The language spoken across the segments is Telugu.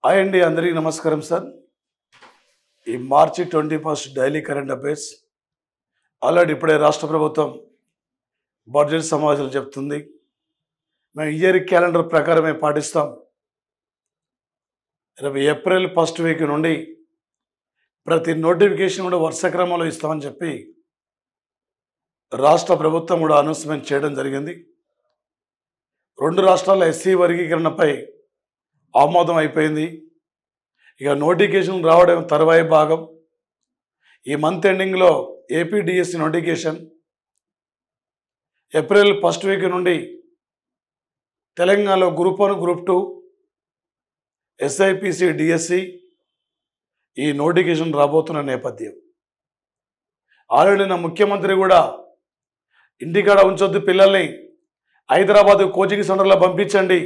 హాయ్ అండి, అందరికీ నమస్కారం సార్. ఈ మార్చి 21 డైలీ కరెంట్ అఫైర్స్ ఆల్రెడీ ఇప్పుడే రాష్ట్ర ప్రభుత్వం బడ్జెట్ సమావేశాలు చెప్తుంది. మేము ఇయర్ క్యాలెండర్ ప్రకారమే పాటిస్తాం. రేపు ఏప్రిల్ 1st వీక్ నుండి ప్రతి నోటిఫికేషన్ కూడా వరుస క్రమంలో ఇస్తామని చెప్పి రాష్ట్ర ప్రభుత్వం కూడా అనౌన్స్మెంట్ చేయడం జరిగింది. 2 రాష్ట్రాల ఎస్సీ వర్గీకరణపై ఆమోదం అయిపోయింది. ఇక నోటిఫికేషన్ రావడం తర్వాయి భాగం. ఈ మంత్ ఎండింగ్లో APDSC notification, April 1st week నుండి తెలంగాణలో గ్రూప్ 1, గ్రూప్ 2, ఎస్ఐపిసి, డిఎస్సి ఈ నోటిఫికేషన్ రాబోతున్న నేపథ్యం. ఆల్రెడీ నా ముఖ్యమంత్రి కూడా ఇంటికాడ ఉంచొద్దు, పిల్లల్ని హైదరాబాద్ కోచింగ్ సెంటర్లో పంపించండి,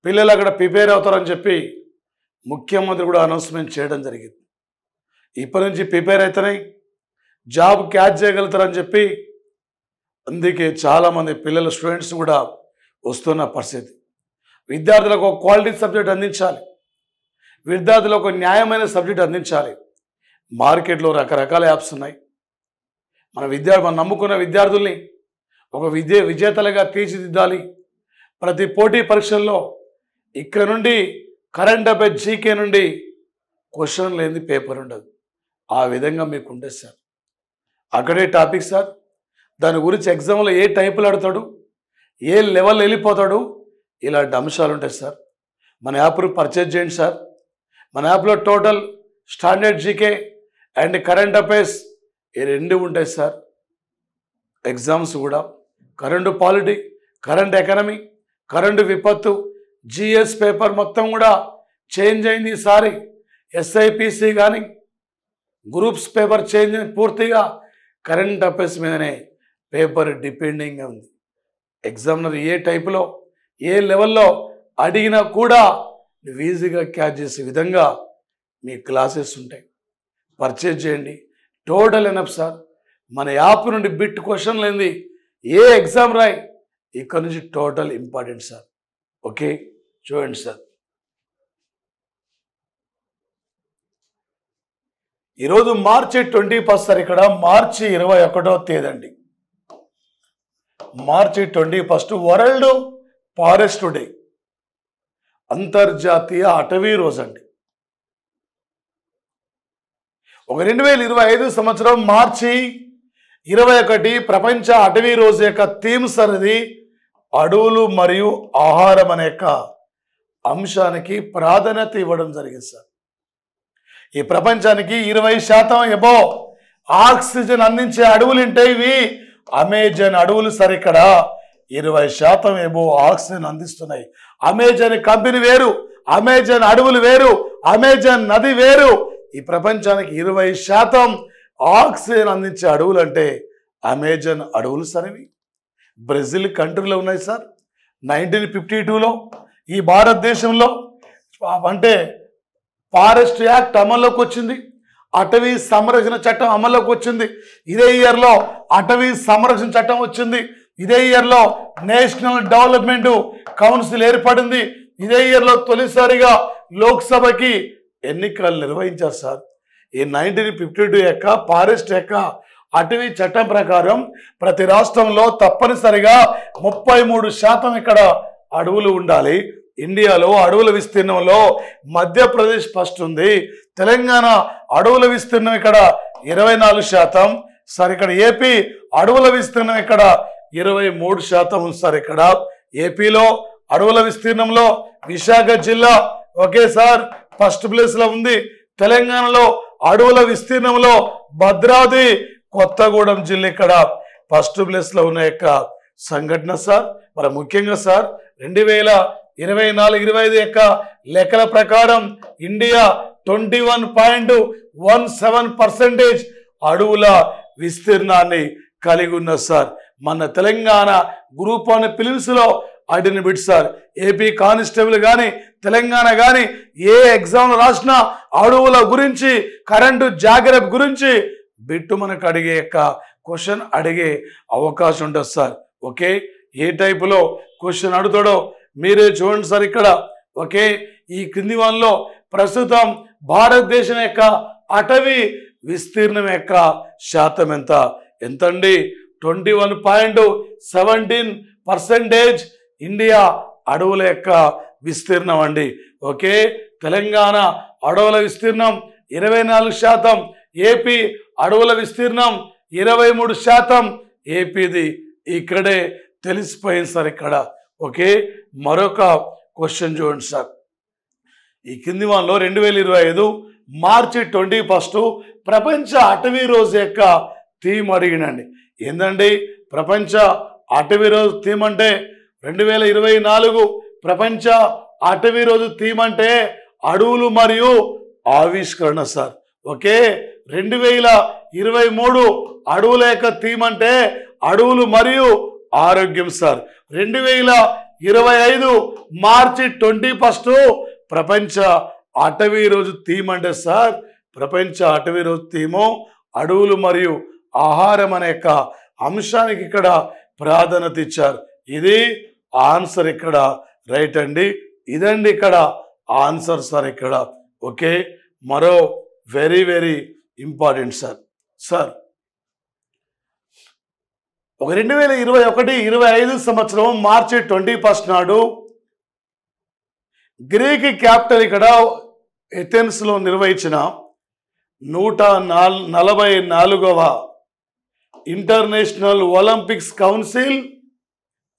పిల్లలు అక్కడ ప్రిపేర్ అవుతారని చెప్పి ముఖ్యమంత్రి కూడా అనౌన్స్మెంట్ చేయడం జరిగింది. ఇప్పటి నుంచి ప్రిపేర్ అవుతాయి, జాబ్ క్యాచ్ చేయగలుగుతారని చెప్పి అందుకే చాలామంది పిల్లలు స్టూడెంట్స్ కూడా వస్తున్న పరిస్థితి. విద్యార్థులకు ఒక క్వాలిటీ సబ్జెక్ట్ అందించాలి, విద్యార్థులకు ఒక న్యాయమైన సబ్జెక్ట్ అందించాలి. మార్కెట్లో రకరకాల యాప్స్ ఉన్నాయి. మనం నమ్ముకున్న విద్యార్థుల్ని ఒక విజేతలుగా తీర్చిదిద్దాలి. ప్రతి పోటీ పరీక్షల్లో ఇక్కడ నుండి కరెంట్ అఫైర్ జీకే నుండి క్వశ్చన్ లేని పేపర్ ఉండదు. ఆ విధంగా మీకు ఉంటుంది సార్. అక్కడే టాపిక్ సార్. దాని గురించి ఎగ్జామ్లో ఏ టైపులు ఆడతాడు, ఏ లెవెల్ వెళ్ళిపోతాడు, ఇలాంటి అంశాలు ఉంటాయి సార్. మన యాప్ను పర్చేజ్ చేయండి సార్. మన యాప్లో total standard GK and current affairs ఈ 2 ఉంటాయి సార్. ఎగ్జామ్స్ కూడా current polity, current economy, current విపత్తు, జిఎస్ పేపర్ మొత్తం కూడా చేంజ్ అయింది ఈసారి. ఎస్ఐపిసి కానీ గ్రూప్స్ పేపర్ చేంజ్ అయింది. పూర్తిగా కరెంట్ అఫైర్స్ మీదనే పేపర్ డిపెండింగ్గా ఉంది. ఎగ్జామినర్ ఏ టైపులో ఏ లెవెల్లో అడిగినా కూడా నువ్వు ఈజీగా క్యాచ్ చేసే విధంగా మీ క్లాసెస్ ఉంటాయి. పర్చేజ్ చేయండి. Total enough sir. మన యాప్ నుండి బిట్ క్వశ్చన్ లేనిది ఏ ఎగ్జామ్ రాయి, ఇక్కడ నుంచి టోటల్ ఇంపార్టెంట్ సార్. ఓకే, చూడండి సార్. ఈరోజు మార్చి 21 సార్. ఇక్కడ మార్చి 21వ తేదీ అండి. మార్చి 21 వరల్డ్ ఫారెస్ట్ డే, అంతర్జాతీయ అటవీ రోజు అండి. 2025 సంవత్సరం మార్చి 21 ప్రపంచ అటవీ రోజు యొక్క థీమ్స్ అనేది అడవులు మరియు ఆహారం అనే యొక్క అంశానికి ప్రాధాన్యత ఇవ్వడం జరిగింది సార్. ఈ ప్రపంచానికి 20% ఎబో ఆక్సిజన్ అందించే అడవులు ఉంటాయి. ఇవి అమెజాన్ అడవులు సార్. ఇక్కడ 20% ఎబో ఆక్సిజన్ అందిస్తున్నాయి. అమెజాన్ కంపెనీ వేరు, అమెజాన్ అడవులు వేరు, అమెజాన్ నది వేరు. ఈ ప్రపంచానికి 20% ఆక్సిజన్ అందించే అడవులు అంటే అమెజాన్ అడవులు సార్. ఇవి బ్రెజిల్ కంట్రీలో ఉన్నాయి సార్. 1952లో ఈ భారతదేశంలో అంటే ఫారెస్ట్ యాక్ట్ అమల్లోకి వచ్చింది. అటవీ సంరక్షణ చట్టం అమల్లోకి వచ్చింది. ఇదే ఇయర్లో అటవీ సంరక్షణ చట్టం వచ్చింది. ఇదే ఇయర్లో నేషనల్ డెవలప్మెంట్ కౌన్సిల్ ఏర్పడింది. ఇదే ఇయర్లో తొలిసారిగా లోక్సభకి ఎన్నికలు నిర్వహించారు సార్. ఈ 1952 యొక్క ఫారెస్ట్ యొక్క అటవీ చట్టం ప్రకారం ప్రతి రాష్ట్రంలో తప్పనిసరిగా 33% ఇక్కడ అడవులు ఉండాలి. ఇండియాలో అడవుల విస్తీర్ణంలో మధ్యప్రదేశ్ ఫస్ట్ ఉంది. తెలంగాణ అడవుల విస్తీర్ణం ఇక్కడ 24% సార్. ఇక్కడ ఏపీ అడవుల విస్తీర్ణం ఇక్కడ 23% ఉంది సార్. ఇక్కడ ఏపీలో అడవుల విస్తీర్ణంలో విశాఖ జిల్లా ఒకే సార్ ఫస్ట్ ప్లేస్లో ఉంది. తెలంగాణలో అడవుల విస్తీర్ణంలో భద్రాద్రి కొత్తగూడెం జిల్లా ఇక్కడ ఫస్ట్ ప్లేస్లో ఉన్న యొక్క సంఘటన సార్. మరి ముఖ్యంగా సార్ 2024-25 యొక్క లెక్కల ప్రకారం ఇండియా 21.17% అడవుల విస్తీర్ణాన్ని కలిగి ఉన్న సార్. మన తెలంగాణ గ్రూప్ 1 ఫిలిమ్స్లో అడిని బిట్ సార్. ఏపీ కానిస్టేబుల్ కానీ తెలంగాణ కానీ ఏ ఎగ్జామ్ రాసినా అడవుల గురించి, కరెంటు జాగ్రత్త గురించి బిట్టు మనకు అడిగే యొక్క క్వశ్చన్ అడిగే అవకాశం ఉంటుంది సార్. ఓకే, ఏ టైపులో క్వశ్చన్ అడుగుతాడో మీరే చూడండి సార్. ఇక్కడ ఓకే, ఈ క్రింది వానిలో ప్రస్తుతం భారతదేశం యొక్క అటవీ విస్తీర్ణం యొక్క శాతం ఎంతండి? 21.17% ఇండియా అడవుల యొక్క విస్తీర్ణం అండి. ఓకే, తెలంగాణ అడవుల విస్తీర్ణం 24%, ఏపీ అడవుల విస్తీర్ణం 23%. ఏపీది ఇక్కడే తెలిసిపోయింది సార్ ఇక్కడ. ఓకే, మరొక క్వశ్చన్ చూడండి సార్. ఈ కింది వానిలో 2025 మార్చి 21 ప్రపంచ అటవీ రోజు యొక్క థీమ్ అడిగినండి. ఏందండి ప్రపంచ అటవీ రోజు థీమ్ అంటే? 2024 ప్రపంచ అటవీ రోజు థీమ్ అంటే అడవులు మరియు ఆవిష్కరణ సార్. ఓకే, 2023 అడవుల యొక్క థీమ్ అంటే అడవులు మరియు ఆరోగ్యం సార్. 2025 మార్చి 21 ప్రపంచ అటవీ రోజు థీమ్ అంటే సార్, ప్రపంచ అటవీ రోజు థీము అడవులు మరియు ఆహారం అనే యొక్క అంశానికి ఇక్కడ ప్రాధాన్యత ఇచ్చారు. ఇది ఆన్సర్ ఇక్కడ రైట్ అండి. ఇదండి ఇక్కడ ఆన్సర్ సార్ ఇక్కడ. ఓకే, మరో వెరీ వెరీ ఇంపార్టెంట్ సార్. ఒక 2021-25 సంవత్సరం మార్చి 21 నాడు గ్రీక్ క్యాపిటల్ ఇక్కడ ఎథెన్స్లో నిర్వహించిన 144వ ఇంటర్నేషనల్ ఒలింపిక్స్ కౌన్సిల్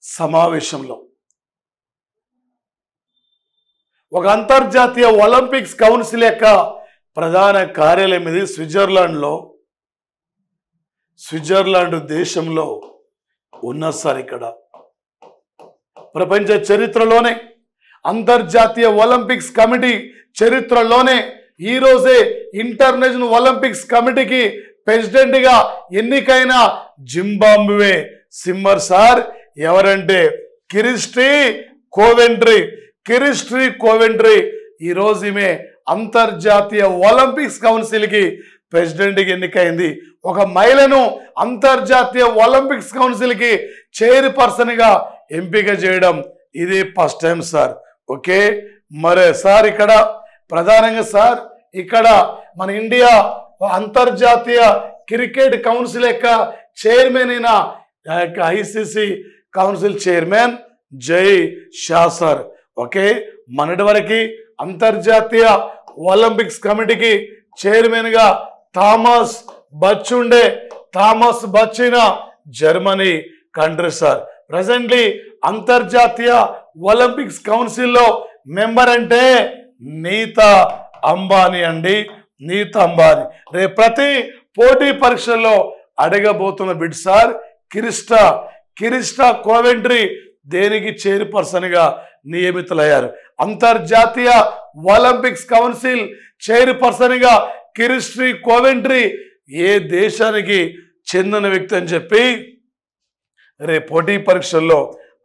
సమావేశంలో ఒక అంతర్జాతీయ ఒలింపిక్స్ కౌన్సిల్ యొక్క ప్రధాన కార్యాలయం ఇది స్విట్జర్లాండ్ దేశంలో ఉన్న సార్. ఇక్కడ ప్రపంచ చరిత్రలోనే అంతర్జాతీయ ఒలింపిక్స్ కమిటీ చరిత్రలోనే ఈరోజే ఇంటర్నేషనల్ ఒలింపిక్స్ కమిటీకి ప్రెసిడెంట్గా ఎన్నికైన జింబాబ్వే స్విమ్మర్ సార్ ఎవరంటే కిరిస్టీ కోవెంట్రీ. ఈరోజు ఈమె అంతర్జాతీయ ఒలింపిక్స్ కౌన్సిల్కి ప్రెసిడెంట్కి ఎన్నికైంది. ఒక మహిళను అంతర్జాతీయ ఒలింపిక్స్ కౌన్సిల్కి చైర్పర్సన్గా ఎంపిక చేయడం ఇది ఫస్ట్ టైం సార్. ఓకే, మరి సార్ ఇక్కడ ప్రధానంగా సార్ ఇక్కడ మన ఇండియా అంతర్జాతీయ క్రికెట్ కౌన్సిల్ యొక్క చైర్మన్ అయిన ఐసీసీ కౌన్సిల్ చైర్మన్ జై షా సార్. ఓకే, మొన్నటి వరకు అంతర్జాతీయ ఒలింపిక్స్ కమిటీకి చైర్మన్గా Thomas Butch Germany country sir. Presently అంతర్జాతీయ ఒలింపిక్స్ కౌన్సిల్లో మెంబర్ అంటే నీతా అంబానీ అండి. రేపు ప్రతి పోటీ పరీక్షల్లో అడగబోతున్న బిడ్ సార్ కిరిస్టా కోవెంట్రీ దేనికి చైర్పర్సన్గా నియమితులయ్యారు? అంతర్జాతీయ ఒలింపిక్స్ కౌన్సిల్ చైర్పర్సన్గా కిరిస్టీ కోవెంట్రీ ఏ దేశానికి చెందిన వ్యక్తి అని చెప్పి రేపు పోటీ పరీక్షల్లో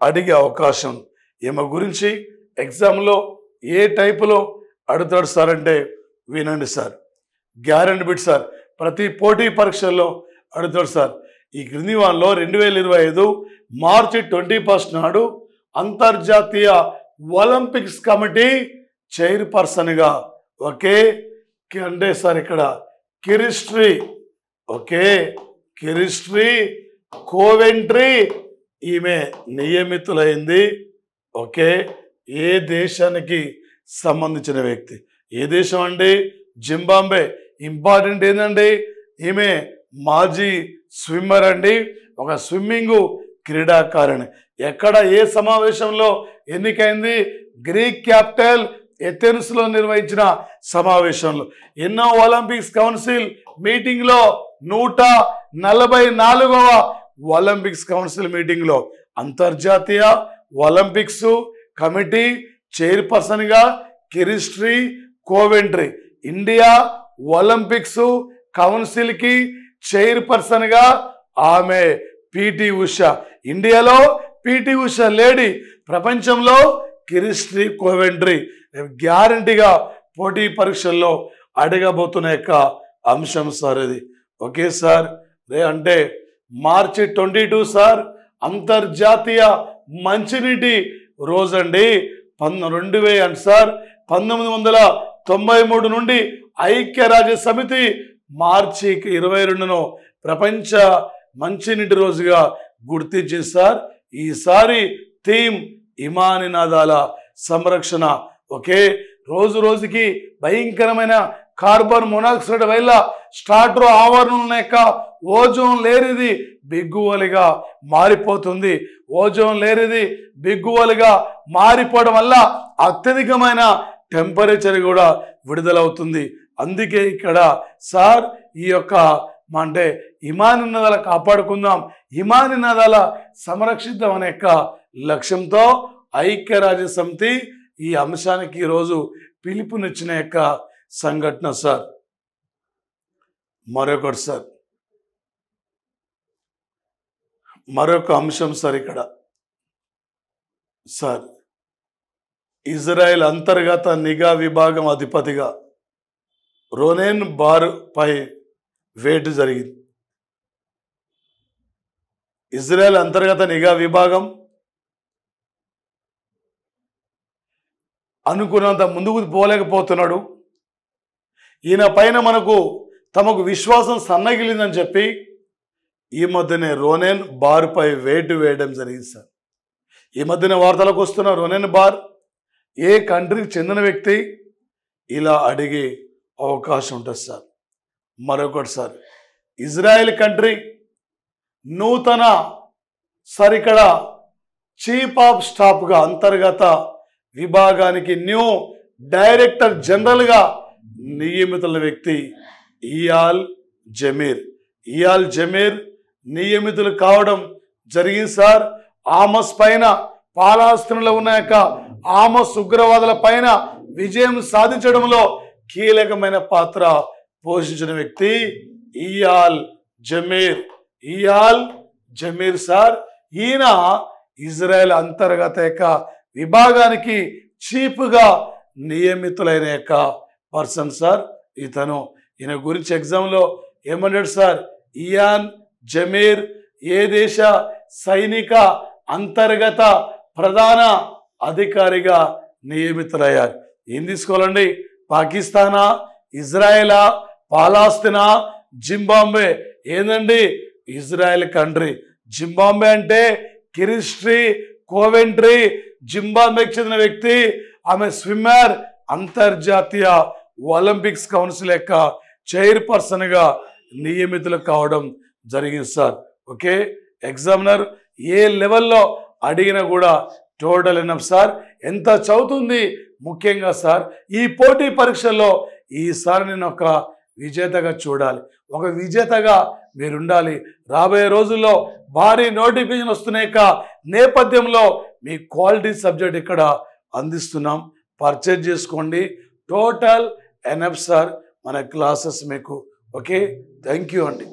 అడిగే అవకాశం. ఈమె గురించి ఎగ్జామ్లో ఏ టైపులో అడుగుతాడు సార్ అంటే వినండి సార్, గ్యారెంటీ బిట్ సార్. ప్రతి పోటీ పరీక్షల్లో అడుగుతాడు సార్. ఈ క్రింది వానిలో 2025 మార్చి 21 నాడు అంతర్జాతీయ ఒలింపిక్స్ కమిటీ చైర్పర్సన్గా ఓకే అంటే సార్ ఇక్కడ కిరిస్టీ కోవెంట్రీ ఈమె నియమితులైంది. ఓకే, ఏ దేశానికి సంబంధించిన వ్యక్తి? ఏ దేశం అండి? జింబాబ్వే. ఇంపార్టెంట్ ఏంటండి, ఈమె మాజీ స్విమ్మర్ అండి, ఒక స్విమ్మింగ్ క్రీడాకారిణి. ఎక్కడ ఏ సమావేశంలో ఎన్నికైంది? గ్రీక్ క్యాపిటల్ ఎథెన్స్లో నిర్వహించిన సమావేశంలో. ఎన్నో ఒలింపిక్స్ కౌన్సిల్ మీటింగ్లో 144వ ఒలింపిక్స్ కౌన్సిల్ మీటింగ్లో అంతర్జాతీయ ఒలింపిక్స్ కమిటీ చైర్పర్సన్గా కిరిస్టీ కోవెంట్రీ, ఇండియా ఒలింపిక్స్ కౌన్సిల్కి చైర్పర్సన్గా ఆమె పిటి ఉషా. ఇండియాలో పిటి ఉషా లేడీ, ప్రపంచంలో కిరిస్టీ కోవెంట్రీ. గ్యారంటీగా పోటీ పరీక్షల్లో అడగబోతున్న యొక్క అంశం సార్ ఇది. ఓకే సార్, అంటే మార్చి 22 సార్ అంతర్జాతీయ మంచినీటి రోజండి. సార్ 1993 నుండి ఐక్యరాజ్య సమితి మార్చి 22ను ప్రపంచ మంచినీటి రోజుగా గుర్తించింది సార్. ఈసారి థీమ్ ఇమానినాదాల సంరక్షణ. ఒకే రోజుకి భయంకరమైన కార్బన్ మొనాక్సైడ్ వల్ల స్టార్టర్ ఆవరణం యొక్క ఓజోన్ లేయర్ది బిగ్గువలిగా మారిపోతుంది. ఓజోన్ లేయర్ది బిగ్గువలిగా మారిపోవడం వల్ల అత్యధికమైన టెంపరేచర్ కూడా విడుదలవుతుంది. అందుకే ఇక్కడ సార్ ఈ యొక్క అంటే హిమానినాదాల కాపాడుకుందాం, హిమానినాదాల సంరక్షిద్దాం అనే యొక్క లక్ష్యంతో ఐక్యరాజ్య సమితి ఈ అంశానికి ఈరోజు పిలుపునిచ్చిన యొక్క సంఘటన సార్. మరొకటి సార్, మరొక అంశం సార్. ఇక్కడ సార్ ఇజ్రాయెల్ అంతర్గత నిఘా విభాగం అధిపతిగా రోనెన్ బార్ పై వేటు జరిగింది. ఇజ్రాయెల్ అంతర్గత నిఘా విభాగం అనుకున్నంత ముందుకు పోలేకపోతున్నాడు. ఈయన పైన తమకు విశ్వాసం సన్నగిలిందని చెప్పి ఈ మధ్యనే రోనెన్ బార్ పై వేటు వేయడం జరిగింది సార్. ఈ మధ్యన వార్తలకు వస్తున్న రోనెన్ బార్ ఏ కంట్రీకి చెందిన వ్యక్తి ఇలా అడిగే అవకాశం ఉంటుంది సార్. మరొకటి సార్, ఇజ్రాయెల్ కంట్రీ నూతన సార్ ఇక్కడ చీఫ్ ఆఫ్ స్టాఫ్గా అంతర్గత విభాగానికి న్యూ డైరెక్టర్ జనరల్గా నియమితుల వ్యక్తి ఇయాల్ జమీర్ నియమితులు కావడం జరిగింది సార్. ఆమస్ పైన పాలస్తీనాలో ఉన్న యొక్క ఆమస్ ఉగ్రవాదుల పైన విజయం సాధించడంలో కీలకమైన పాత్ర పోషించిన వ్యక్తి ఇయాల్ జమీర్ సార్. ఈయన ఇజ్రాయెల్ అంతర్గత యొక్క విభాగానికి చీఫ్గా నియమితులైన యొక్క పర్సన్ సార్. ఈయన గురించి ఎగ్జామ్లో ఏమన్నాడు సార్, ఇయాన్ జమీర్ ఏ దేశ సైనిక అంతర్గత ప్రధాన అధికారిగా నియమితులయ్యారు? ఏం తీసుకోవాలండి? పాకిస్తానా, ఇజ్రాయెలా, పాలస్తీనా, జింబాబ్వే? ఏందండి ఇజ్రాయెల్ కంట్రీ. జింబాబ్వే అంటే కిరిస్ట్రీ కోవెంట్రీ, జింబాబ్వేకి చెందిన వ్యక్తి. ఆమె స్విమ్మర్, అంతర్జాతీయ ఒలింపిక్స్ కౌన్సిల్ యొక్క చైర్పర్సన్గా నియమితులు కావడం జరిగింది సార్. ఓకే, ఎగ్జామినర్ ఏ లెవెల్లో అడిగినా కూడా టోటల్ ఎనఫ్ సార్. ఎంత చదువుతుంది ముఖ్యంగా సార్ ఈ పోటీ పరీక్షల్లో ఈసారి నేను ఒక విజేతగా చూడాలి, ఒక విజేతగా మీరు ఉండాలి. రాబోయే రోజుల్లో భారీ నోటిఫికేషన్ వస్తున్న నేపథ్యంలో మీ క్వాలిటీ సబ్జెక్ట్ ఇక్కడ అందిస్తున్నాం, పర్చేజ్ చేసుకోండి. టోటల్ ఎనఫ్ సార్ మన క్లాసెస్ మీకు. ఓకే, థ్యాంక్ యూ అండి.